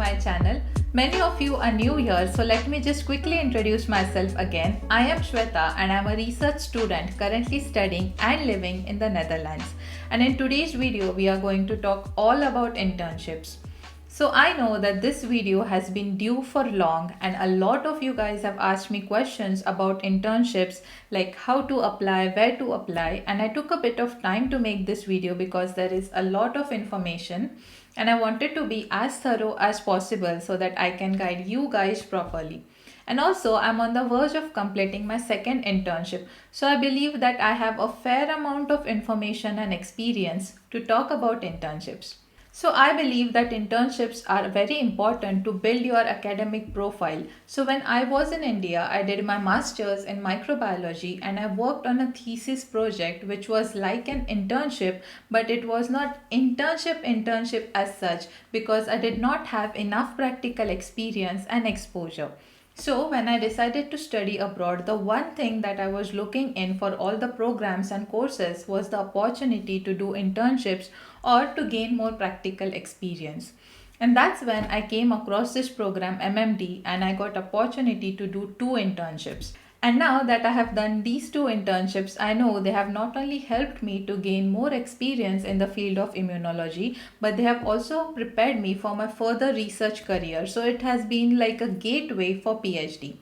my channel. Many of you are new here, so let me just quickly introduce myself again. I am Shweta and I am a research student currently studying and living in the Netherlands. And in today's video, we are going to talk all about internships. So I know that this video has been due for long and a lot of you guys have asked me questions about internships, like how to apply, where to apply, and I took a bit of time to make this video because there is a lot of information and I wanted to be as thorough as possible so that I can guide you guys properly. And also, I'm on the verge of completing my second internship, so I believe that I have a fair amount of information and experience to talk about internships. So I believe that internships are very important to build your academic profile. So when I was in India, I did my master's in microbiology and I worked on a thesis project which was like an internship, but it was not internship as such because I did not have enough practical experience and exposure. So, when I decided to study abroad, the one thing that I was looking in for all the programs and courses was the opportunity to do internships or to gain more practical experience. And that's when I came across this program MMD and I got opportunity to do two internships. And now that I have done these two internships, I know they have not only helped me to gain more experience in the field of immunology, but they have also prepared me for my further research career. So it has been like a gateway for PhD.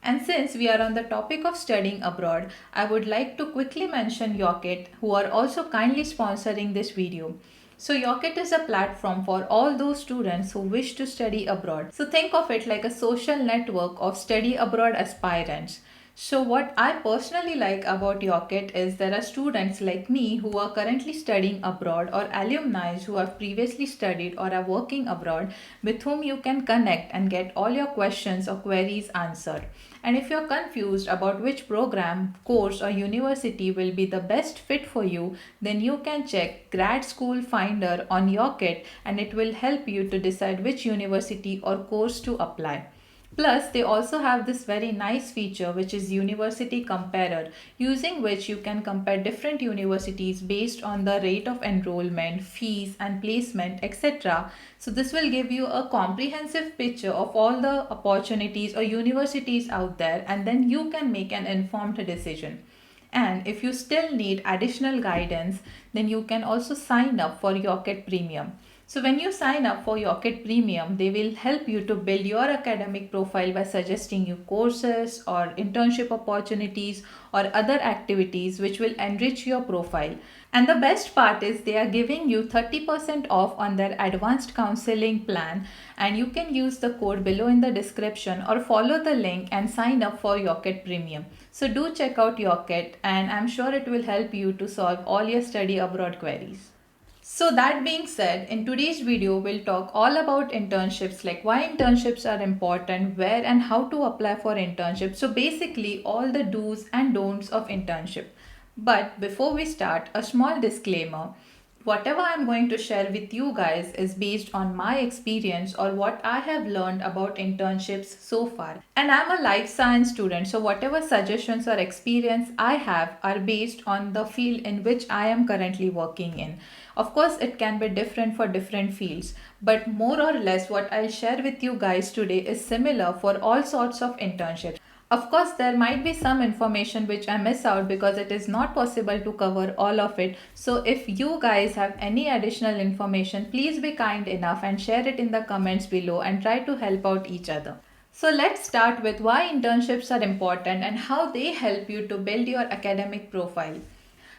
And since we are on the topic of studying abroad, I would like to quickly mention Yocket, who are also kindly sponsoring this video. So Yocket is a platform for all those students who wish to study abroad. So think of it like a social network of study abroad aspirants. So what I personally like about Yocket is there are students like me who are currently studying abroad or alumni who have previously studied or are working abroad with whom you can connect and get all your questions or queries answered. And if you're confused about which program, course or university will be the best fit for you, then you can check Grad School Finder on Yocket and it will help you to decide which university or course to apply. Plus, they also have this very nice feature which is University Comparer, using which you can compare different universities based on the rate of enrollment, fees, and placement, etc. So, this will give you a comprehensive picture of all the opportunities or universities out there, and then you can make an informed decision. And if you still need additional guidance, then you can also sign up for Yocket Premium. So when you sign up for Yocket Premium, they will help you to build your academic profile by suggesting you courses or internship opportunities or other activities which will enrich your profile. And the best part is they are giving you 30% off on their advanced counseling plan, and you can use the code below in the description or follow the link and sign up for Yocket Premium. So do check out Yocket and I'm sure it will help you to solve all your study abroad queries. So that being said, in today's video, we'll talk all about internships, like why internships are important, where and how to apply for internships. So basically all the do's and don'ts of internship. But before we start, a small disclaimer. Whatever I'm going to share with you guys is based on my experience or what I have learned about internships so far. And I'm a life science student, so whatever suggestions or experience I have are based on the field in which I am currently working in. Of course, it can be different for different fields, but more or less what I'll share with you guys today is similar for all sorts of internships. Of course, there might be some information which I miss out because it is not possible to cover all of it. So if you guys have any additional information, please be kind enough and share it in the comments below and try to help out each other. So let's start with why internships are important and how they help you to build your academic profile.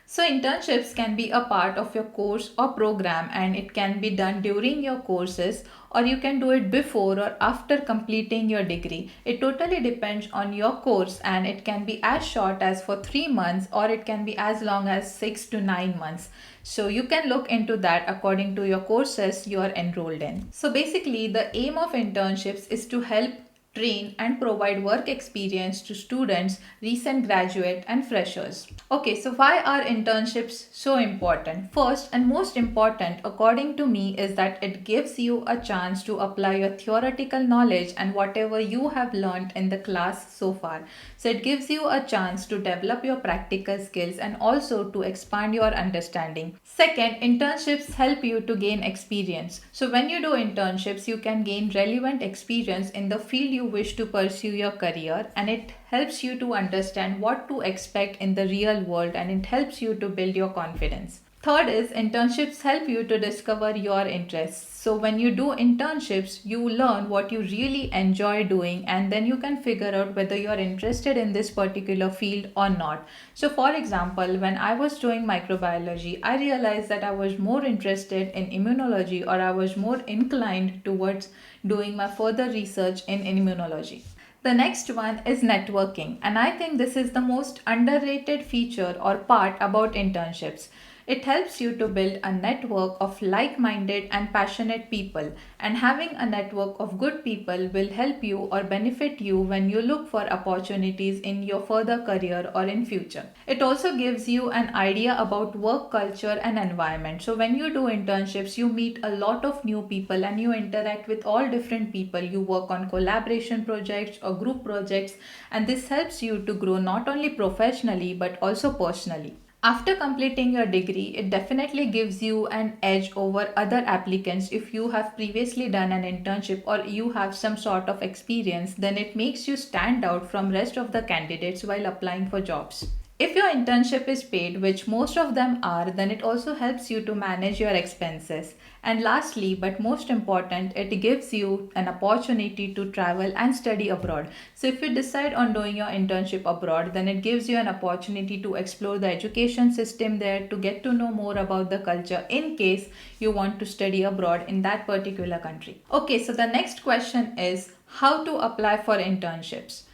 So internships can be a part of your course or program and it can be done during your courses or you can do it before or after completing your degree. It totally depends on your course and it can be as short as for 3 months or it can be as long as 6 to 9 months. So you can look into that according to your courses you are enrolled in. So basically the aim of internships is to help train, and provide work experience to students, recent graduate, and freshers. Okay, so why are internships so important? First and most important, according to me, is that it gives you a chance to apply your theoretical knowledge and whatever you have learned in the class so far. So it gives you a chance to develop your practical skills and also to expand your understanding. Second, internships help you to gain experience. So when you do internships, you can gain relevant experience in the field you wish to pursue your career, and it helps you to understand what to expect in the real world, and it helps you to build your confidence. Third is internships help you to discover your interests. So when you do internships, you learn what you really enjoy doing, and then you can figure out whether you are interested in this particular field or not. So for example, when I was doing microbiology, I realized that I was more interested in immunology, or I was more inclined towards doing my further research in immunology. The next one is networking, and I think this is the most underrated feature or part about internships. It helps you to build a network of like minded and passionate people, and having a network of good people will help you or benefit you when you look for opportunities in your further career or in future. It also gives you an idea about work culture and environment. So when you do internships, you meet a lot of new people and you interact with all different people. You work on collaboration projects or group projects, and this helps you to grow not only professionally but also personally. After completing your degree, it definitely gives you an edge over other applicants. If you have previously done an internship or you have some sort of experience, then it makes you stand out from rest of the candidates while applying for jobs. If your internship is paid, which most of them are, then it also helps you to manage your expenses. And lastly, but most important, it gives you an opportunity to travel and study abroad. So if you decide on doing your internship abroad, then it gives you an opportunity to explore the education system there, to get to know more about the culture in case you want to study abroad in that particular country. Okay, so the next question is how to apply for internships.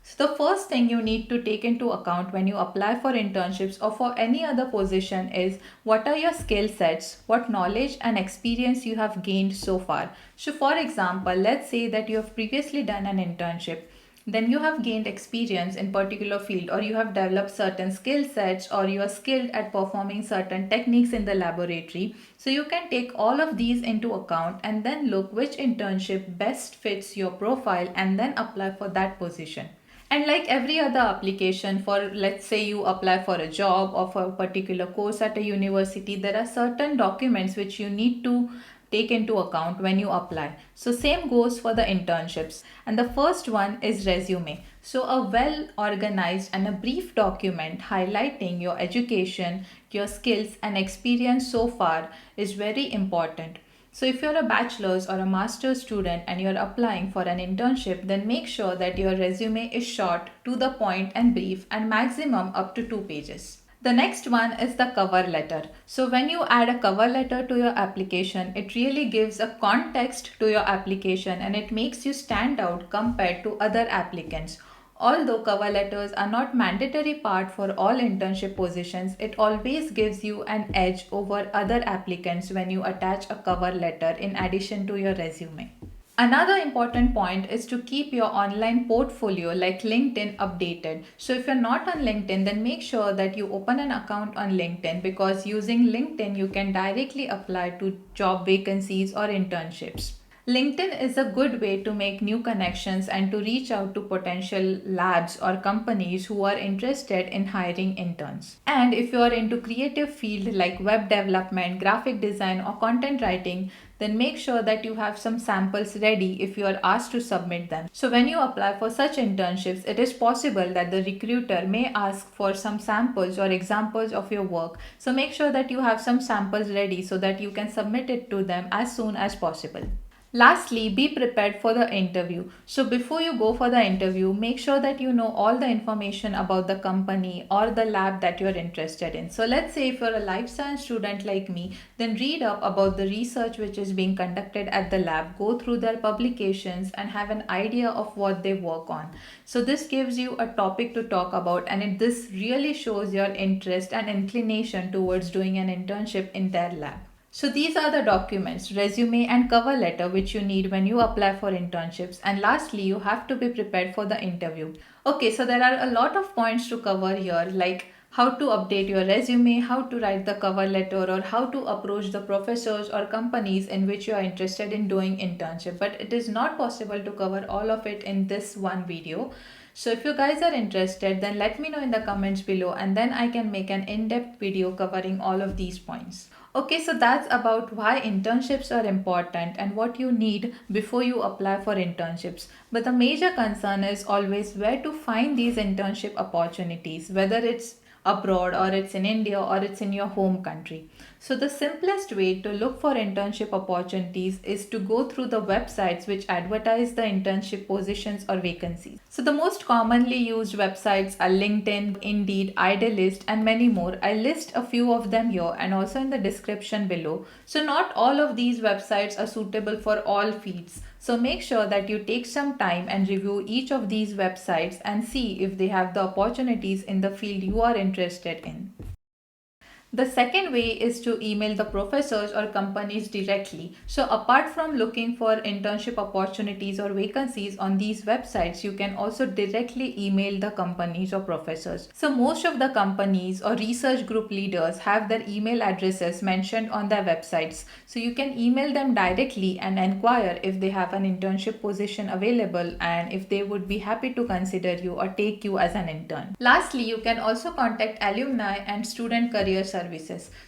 So the first thing you need to take into account when you apply for internships or for any other position is what are your skill sets, what knowledge and experience you have gained so far. So for example, let's say that you have previously done an internship, then you have gained experience in particular field, or you have developed certain skill sets, or you are skilled at performing certain techniques in the laboratory. So you can take all of these into account and then look which internship best fits your profile and then apply for that position. And like every other application, for let's say you apply for a job or for a particular course at a university, there are certain documents which you need to take into account when you apply. So same goes for the internships. And the first one is resume. So a well organized and a brief document highlighting your education, your skills and experience so far is very important. So if you're a bachelor's or a master's student and you're applying for an internship, then make sure that your resume is short, to the point and brief, and maximum up to 2 pages. The next one is the cover letter. So when you add a cover letter to your application, it really gives a context to your application and it makes you stand out compared to other applicants. Although cover letters are not mandatory part for all internship positions, it always gives you an edge over other applicants when you attach a cover letter in addition to your resume. Another important point is to keep your online portfolio like LinkedIn updated. So if you're not on LinkedIn, then make sure that you open an account on LinkedIn, because using LinkedIn you can directly apply to job vacancies or internships. LinkedIn is a good way to make new connections and to reach out to potential labs or companies who are interested in hiring interns. And if you are into creative field like web development, graphic design or content writing, then make sure that you have some samples ready if you are asked to submit them. So when you apply for such internships, it is possible that the recruiter may ask for some samples or examples of your work. So make sure that you have some samples ready so that you can submit it to them as soon as possible. Lastly, be prepared for the interview. So before you go for the interview, make sure that you know all the information about the company or the lab that you're interested in. So let's say if you're a life science student like me, then read up about the research which is being conducted at the lab, go through their publications and have an idea of what they work on. So this gives you a topic to talk about, and this really shows your interest and inclination towards doing an internship in their lab. So these are the documents, resume and cover letter, which you need when you apply for internships. And lastly, you have to be prepared for the interview. Okay, so there are a lot of points to cover here, like how to update your resume, how to write the cover letter, or how to approach the professors or companies in which you are interested in doing internship. But it is not possible to cover all of it in this one video. So if you guys are interested, then let me know in the comments below, and then I can make an in-depth video covering all of these points. Okay, so that's about why internships are important and what you need before you apply for internships. But the major concern is always where to find these internship opportunities, whether it's abroad or it's in India or it's in your home country. So the simplest way to look for internship opportunities is to go through the websites which advertise the internship positions or vacancies. So the most commonly used websites are LinkedIn, Indeed, Idealist, and many more. I list a few of them here and also in the description below. So not all of these websites are suitable for all fields. So make sure that you take some time and review each of these websites and see if they have the opportunities in the field you are interested in. The second way is to email the professors or companies directly. So apart from looking for internship opportunities or vacancies on these websites, you can also directly email the companies or professors. So most of the companies or research group leaders have their email addresses mentioned on their websites. So you can email them directly and inquire if they have an internship position available and if they would be happy to consider you or take you as an intern. Lastly, you can also contact alumni and student career services.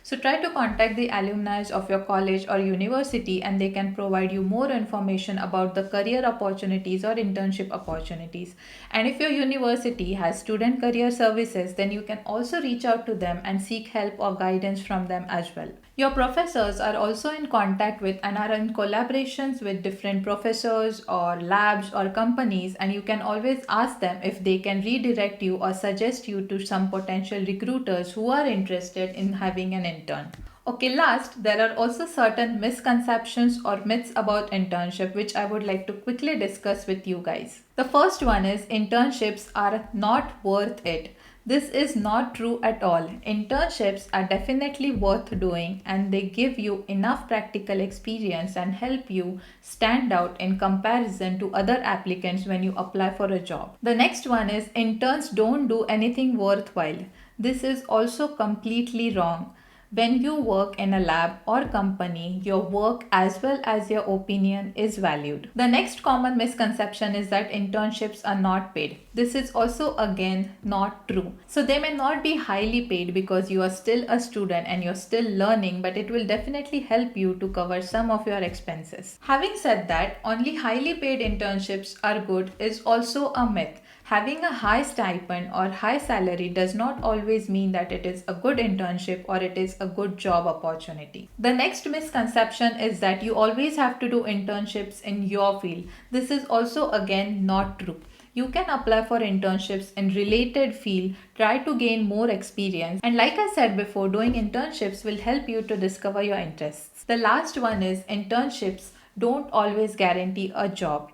So try to contact the alumni of your college or university, and they can provide you more information about the career opportunities or internship opportunities. And if your university has student career services, then you can also reach out to them and seek help or guidance from them as well. Your professors are also in contact with and are in collaborations with different professors or labs or companies, and you can always ask them if they can redirect you or suggest you to some potential recruiters who are interested in having an intern. Okay, last, there are also certain misconceptions or myths about internship which I would like to quickly discuss with you guys. The first one is internships are not worth it. This is not true at all. Internships are definitely worth doing, and they give you enough practical experience and help you stand out in comparison to other applicants when you apply for a job. The next one is interns don't do anything worthwhile. This is also completely wrong. When you work in a lab or company, your work as well as your opinion is valued. The next common misconception is that internships are not paid. This is also again not true. So they may not be highly paid because you are still a student and you're still learning, but it will definitely help you to cover some of your expenses. Having said that, only highly paid internships are good is also a myth. Having a high stipend or high salary does not always mean that it is a good internship or it is a good job opportunity. The next misconception is that you always have to do internships in your field. This is also again not true. You can apply for internships in related field, try to gain more experience, and like I said before, doing internships will help you to discover your interests. The last one is internships don't always guarantee a job.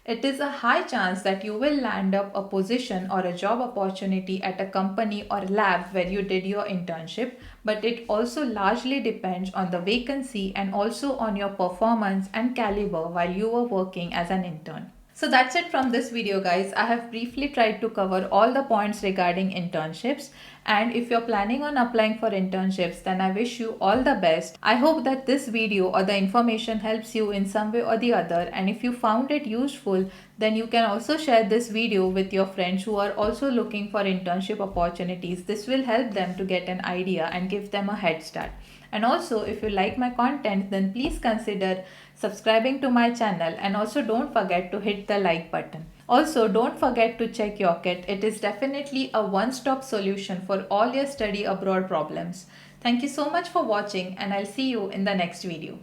It is a high chance that you will land up a position or a job opportunity at a company or lab where you did your internship, but it also largely depends on the vacancy and also on your performance and caliber while you were working as an intern. So that's it from this video, guys. I have briefly tried to cover all the points regarding internships, and if you're planning on applying for internships, then I wish you all the best. I hope that this video or the information helps you in some way or the other, and if you found it useful, then you can also share this video with your friends who are also looking for internship opportunities. This will help them to get an idea and give them a head start. And also, if you like my content, then please consider subscribing to my channel, and also don't forget to hit the like button. Also, don't forget to check Yocket. It is definitely a one-stop solution for all your study abroad problems. Thank you so much for watching, and I'll see you in the next video.